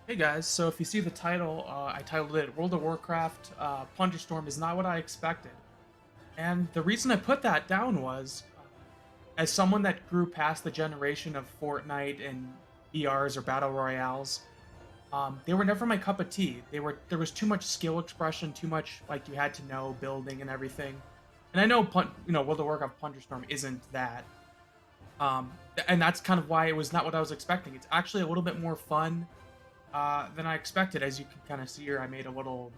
Hey guys, so if you see the title, I titled it World of Warcraft Plunderstorm is not what I expected. And the reason I put that down was, as someone that grew past the generation of Fortnite and ERs or Battle Royales, they were never my cup of tea. There was too much skill expression, too much like you had to know building and everything. And I know, World of Warcraft Plunderstorm isn't that. And that's kind of why it was not what I was expecting. It's actually a little bit more fun than I expected. As you can kind of see here, I made a little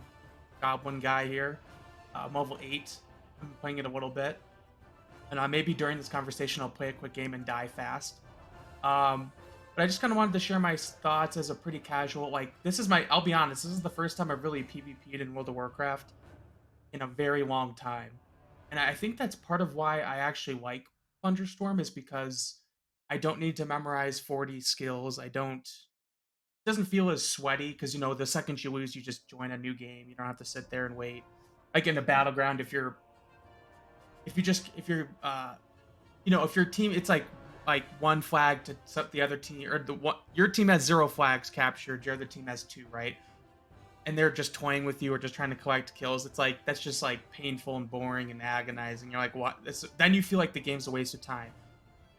goblin guy here, level 8. I'm playing it a little bit. And maybe during this conversation, I'll play a quick game and die fast. But I just kind of wanted to share my thoughts as a pretty casual, like, I'll be honest, this is the first time I've really PvP'd in World of Warcraft in a very long time. And I think that's part of why I actually like Thunderstorm, is because I don't need to memorize 40 skills. It doesn't feel as sweaty because the second you lose, you just join a new game. You don't have to sit there and wait. Like in a battleground, if your team, it's like one flag to the other team, or your team has 0 flags captured, your other team has 2, right? And they're just toying with you or just trying to collect kills. It's like that's just like painful and boring and agonizing. You're like, what? Then you feel like the game's a waste of time.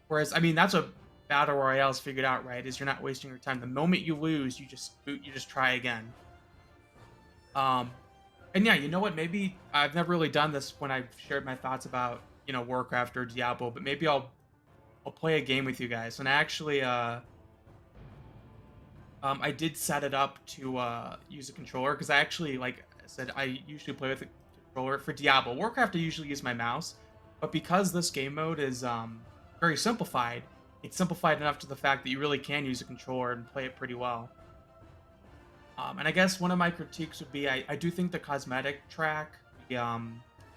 Whereas, I mean, that's what battle royales figured out, right? Is you're not wasting your time. The moment you lose, you just try again. Um, and yeah, you know what? Maybe I've never really done this when I've shared my thoughts about Warcraft or Diablo, but maybe I'll play a game with you guys. And actually, I did set it up to use a controller because I actually, like I said, I usually play with a controller for Diablo. Warcraft, I usually use my mouse, but because this game mode is very simplified, it's simplified enough to the fact that you really can use a controller and play it pretty well. And I guess one of my critiques would be I do think the cosmetic track, I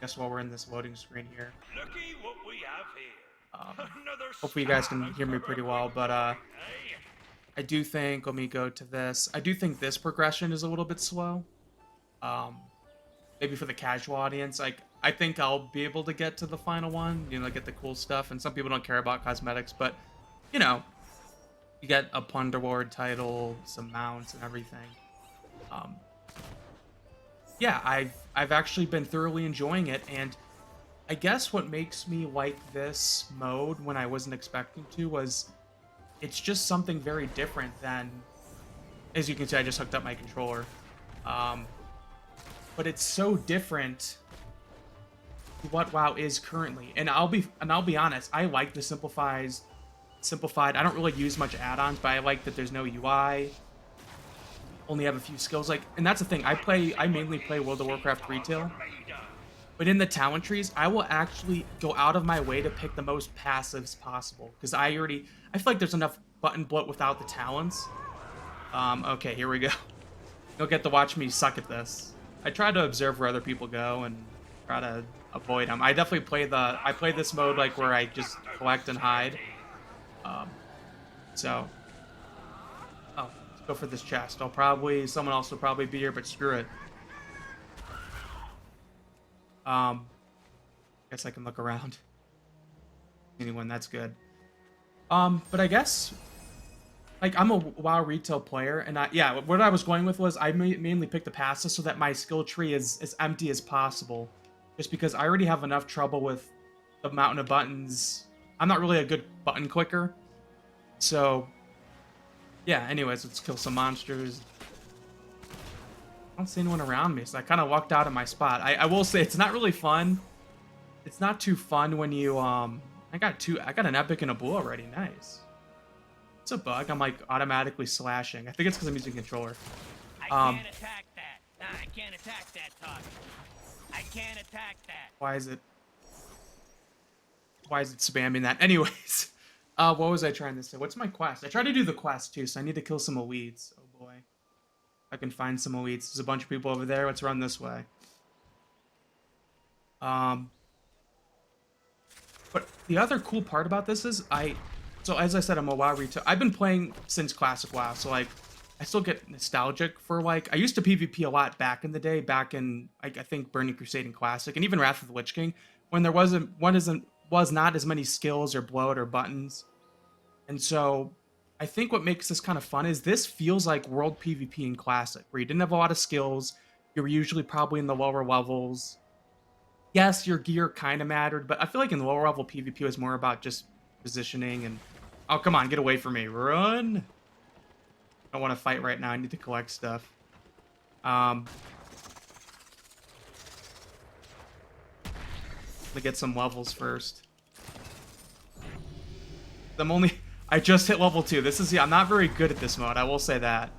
guess while we're in this loading screen here, Looky what we have um, here. Another hopefully you guys can star hear for me our pretty well, but wayfaring, eh? I do think, let me go to this. I do think this progression is a little bit slow. Um, Maybe for the casual audience, like I think I'll be able to get to the final one, get the cool stuff. And some people don't care about cosmetics, but you know, you get a plunder ward title, some mounts, and everything. Um, yeah, I've actually been thoroughly enjoying it, and I guess what makes me like this mode when I wasn't expecting to was it's just something very different than, as you can see, I just hooked up my controller. Um, but it's so different to what WoW is currently. And I'll be honest, I like the simplified. I don't really use much add-ons, but I like that there's no UI. Only have a few skills. Like, and that's the thing. I mainly play World of Warcraft Stars are retail. made of. But in the talent trees, I will actually go out of my way to pick the most passives possible. Because I feel like there's enough button bloat without the talents. Okay, here we go. You'll get to watch me suck at this. I try to observe where other people go and try to avoid them. I play this mode like where I just collect and hide. Um, so, oh, let's go for this chest. Someone else will probably be here, but screw it. Guess I can look around. Anyone, that's good. But I guess like I'm a WoW retail player, and yeah, what I was going with was I mainly picked the passes so that my skill tree is as empty as possible, just because I already have enough trouble with the mountain of buttons. I'm not really a good button clicker, so yeah. Anyways, let's kill some monsters. I don't see anyone around me, so I kind of walked out of my spot. I will say it's not really fun. It's not too fun when you I got an epic and a blue already. Nice. It's a bug. I'm like automatically slashing. I think it's because I'm using controller. I Um, can't attack that. Nah, I can't attack that target. I can't attack that. why is it spamming that? Anyways, what was I trying to say? What's my quest? I tried to do the quest too, so I need to kill some elites. Oh boy, I can find some elites. There's a bunch of people over there. Let's run this way. Um, but the other cool part about this is so as I said, I'm a WoW retail. I've been playing since Classic WoW, so like I still get nostalgic for like I used to PvP a lot back in the day, back in like I think Burning Crusade and Classic, and even Wrath of the Lich King, when there wasn't one isn't was not as many skills or bloat or buttons, and so I think what makes this kind of fun is this feels like World PvP in Classic, where you didn't have a lot of skills. You were usually probably in the lower levels. Yes, your gear kind of mattered, but I feel like in the lower level PvP was more about just positioning and... Oh, come on, get away from me. Run! I don't want to fight right now. I need to collect stuff. Let me get some levels first. I just hit level 2. This is... Yeah, I'm not very good at this mode. I will say that.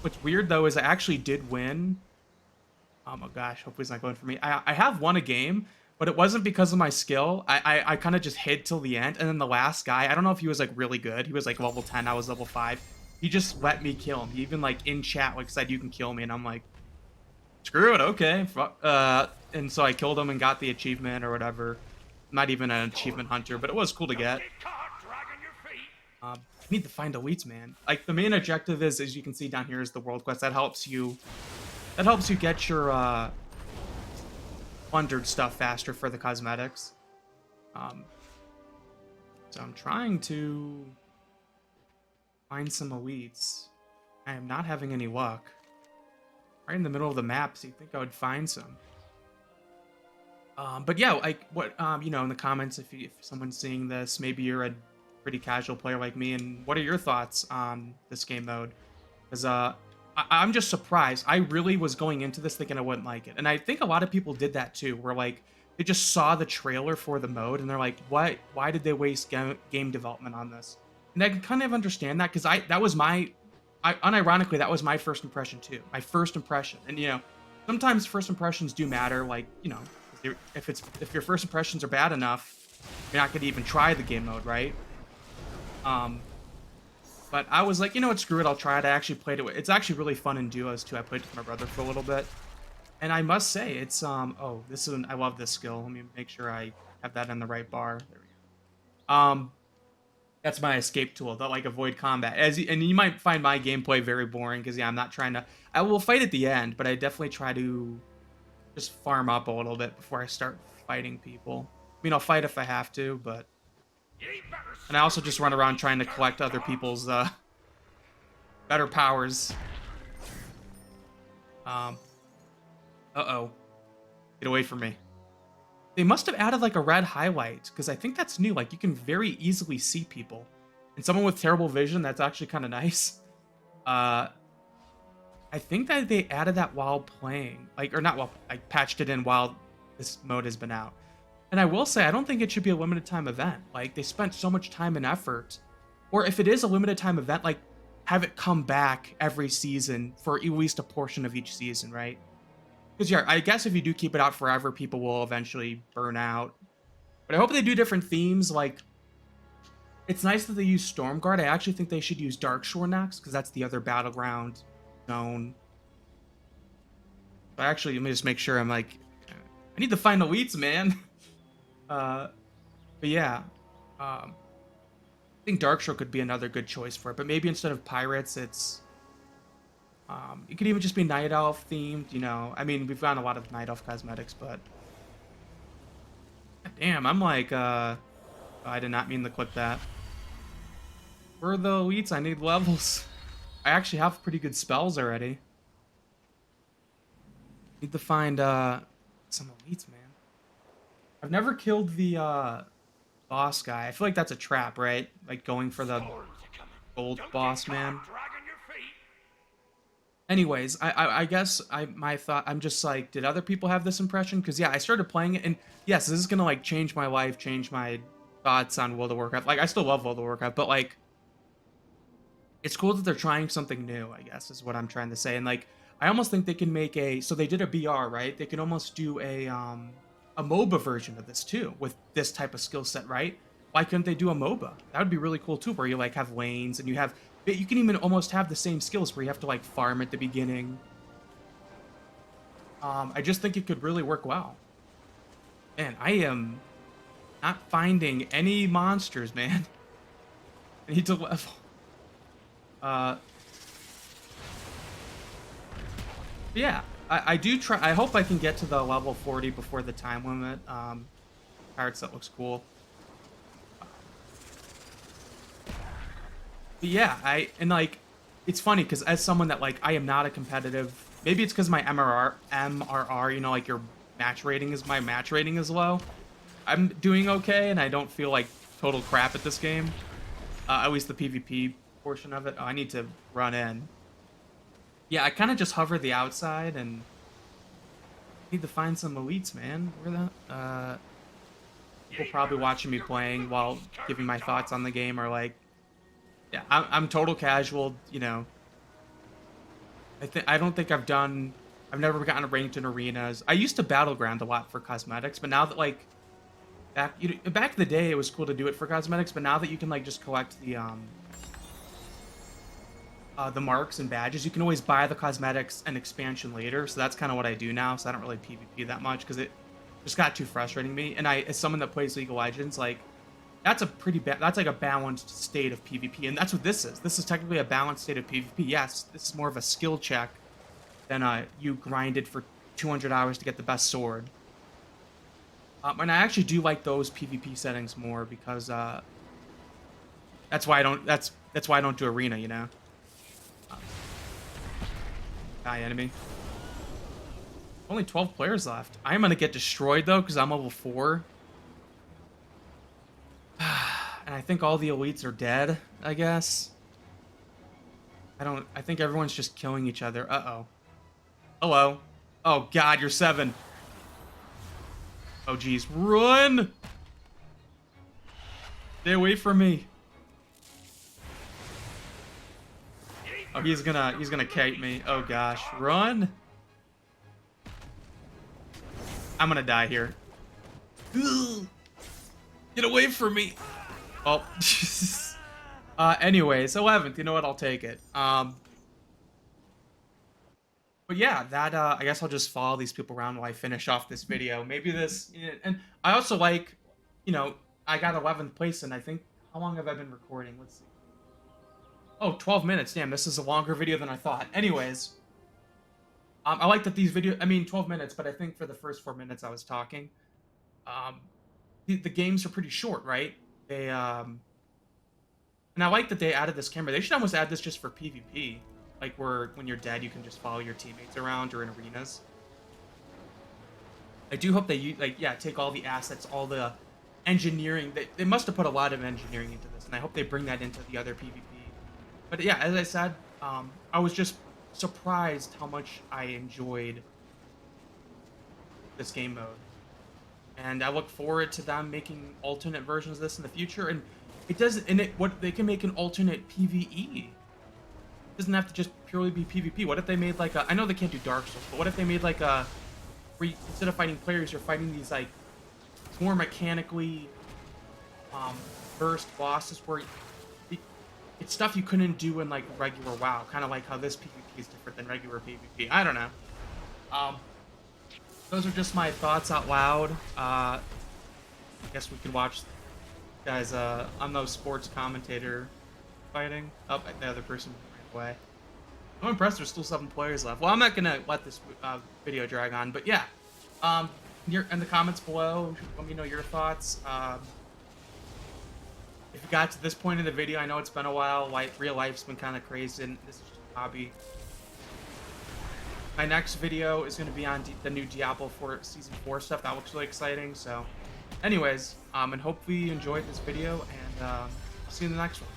What's weird, though, is I actually did win. Oh my gosh, hopefully it's not going for me. I have won a game, but it wasn't because of my skill. I kind of just hid till the end, and then the last guy, I don't know if he was like really good. He was like level 10, I was level 5. He just let me kill him. He even like in chat like said you can kill me, and I'm like, screw it, okay. And so I killed him and got the achievement or whatever. Not even an achievement hunter, but it was cool to get. I need to find elites, man. Like the main objective is, as you can see down here, is the world quest. That helps you get your plundered stuff faster for the cosmetics. So I'm trying to find some elites. I am not having any luck. Right in the middle of the map, so you'd think I would find some. But yeah, like what you know, in the comments, if someone's seeing this, maybe you're a pretty casual player like me, and what are your thoughts on this game mode? Because I'm just surprised. I really was going into this thinking I wouldn't like it. And I think a lot of people did that too, where like they just saw the trailer for the mode and they're like, why did they waste game development on this? And I can kind of understand that, because unironically, that was my first impression too. My first impression. And you know, sometimes first impressions do matter, like, you know, if your first impressions are bad enough, you're not gonna even try the game mode, right? But I was like, you know what, screw it, I'll try it. I actually played it. It's actually really fun in duos, too. I played with my brother for a little bit. And I must say, it's, oh, I love this skill. Let me make sure I have that in the right bar. There we go. That's my escape tool, that, like, avoid combat. And you might find my gameplay very boring, because, yeah, I'm not trying to... I will fight at the end, but I definitely try to just farm up a little bit before I start fighting people. I mean, I'll fight if I have to, but... And I also just run around trying to collect other people's better powers. Uh-oh. Get away from me. They must have added like a red highlight, because I think that's new. Like you can very easily see people. And someone with terrible vision, that's actually kind of nice. I think that they added that while playing. Like, or not while, like patched it in while this mode has been out. And I will say, I don't think it should be a limited time event. Like, they spent so much time and effort. Or if it is a limited time event, like, have it come back every season for at least a portion of each season, right? Because, yeah, I guess if you do keep it out forever, people will eventually burn out. But I hope they do different themes. Like, it's nice that they use Stormguard. I actually think they should use Darkshore next, because that's the other battleground zone. But actually, let me just make sure I'm like... I need to find elites, man. But yeah, I think Darkshore could be another good choice for it. But maybe instead of pirates, it could even just be Night Elf themed. You know, I mean, we've gotten a lot of Night Elf cosmetics, but damn, I'm like, I did not mean to click that. Where are the elites? I need levels. I actually have pretty good spells already. Need to find some elites, man. I've never killed the boss guy. I feel like that's a trap, right? Like going for the gold boss man. Anyways, I guess I'm just like, did other people have this impression? Because yeah, I started playing it, and yes, this is gonna like change my life, change my thoughts on World of Warcraft. Like I still love World of Warcraft, but like it's cool that they're trying something new, I guess, is what I'm trying to say. And like I almost think they can make so they did a BR, right? They can almost do a MOBA version of this too, with this type of skill set, right? Why couldn't they do a MOBA? That would be really cool too, where you like have lanes and you can even almost have the same skills where you have to like farm at the beginning. I just think it could really work well. Man, I am not finding any monsters, man. I need to level. Yeah. I do try. I hope I can get to the level 40 before the time limit. Pirates, that looks cool. But yeah, like it's funny because as someone that like I am not a competitive. Maybe it's because my MRR, you know, like your my match rating is low. I'm doing okay, and I don't feel like total crap at this game. At least the PvP portion of it. Oh, I need to run in. Yeah, I kind of just hover the outside and need to find some elites, man. Where the people probably watching me playing while giving my thoughts on the game are like, yeah, I'm total casual. You know, I don't think I've never gotten ranked in arenas. I used to battleground a lot for cosmetics, but now that like back in the day, it was cool to do it for cosmetics. But now that you can like just collect the marks and badges, you can always buy the cosmetics and expansion later. So that's kind of what I do now. So I don't really PvP that much because it just got too frustrating me. And as someone that plays League of Legends, like that's like a balanced state of PvP, and that's what this is. This is technically a balanced state of PvP. Yes, this is more of a skill check than you grinded for 200 hours to get the best sword. And I actually do like those PvP settings more because that's why I don't. That's why I don't do arena. You know. Die enemy. Only 12 players left. I am gonna get destroyed though because I'm level 4. And I think all the elites are dead, I guess. I think everyone's just killing each other. Uh-oh. Hello. Oh god, you're 7. Oh geez, run! Stay away from me. Oh, he's gonna kite me. Oh gosh, run! I'm gonna die here. Ugh. Get away from me! Oh, anyways, 11th. You know what? I'll take it. But yeah, that I guess I'll just follow these people around while I finish off this video. Maybe this, and I also like, you know, I got 11th place, and I think how long have I been recording? Let's see. Oh, 12 minutes. Damn, this is a longer video than I thought. Anyways, I like that these videos. I mean, 12 minutes, but I think for the first 4 minutes I was talking. The games are pretty short, right? They and I like that they added this camera. They should almost add this just for PvP, like where when you're dead you can just follow your teammates around or in arenas. I do hope they take all the assets, all the engineering. They must have put a lot of engineering into this, and I hope they bring that into the other PvP. But yeah, as I said, I was just surprised how much I enjoyed this game mode. And I look forward to them making alternate versions of this in the future. And it doesn't, and what they can make an alternate PvE. It doesn't have to just purely be PvP. What if they made like I know they can't do Dark Souls, but what if they made like where instead of fighting players, you're fighting these like more mechanically versed bosses where it's stuff you couldn't do in like regular WoW, kind of like how this PvP is different than regular PvP. I don't know. Those are just my thoughts out loud. I guess we could watch guys on those sports commentator fighting. Oh, the other person ran away. I'm impressed there's still 7 players left. Well, I'm not gonna let this video drag on, but yeah. In the comments below, let me know your thoughts. If you got to this point in the video, I know it's been a while. Real life's been kind of crazy, and this is just a hobby. My next video is going to be on the new Diablo 4 Season 4 stuff. That looks really exciting. So, anyways, and hopefully you enjoyed this video, and I'll see you in the next one.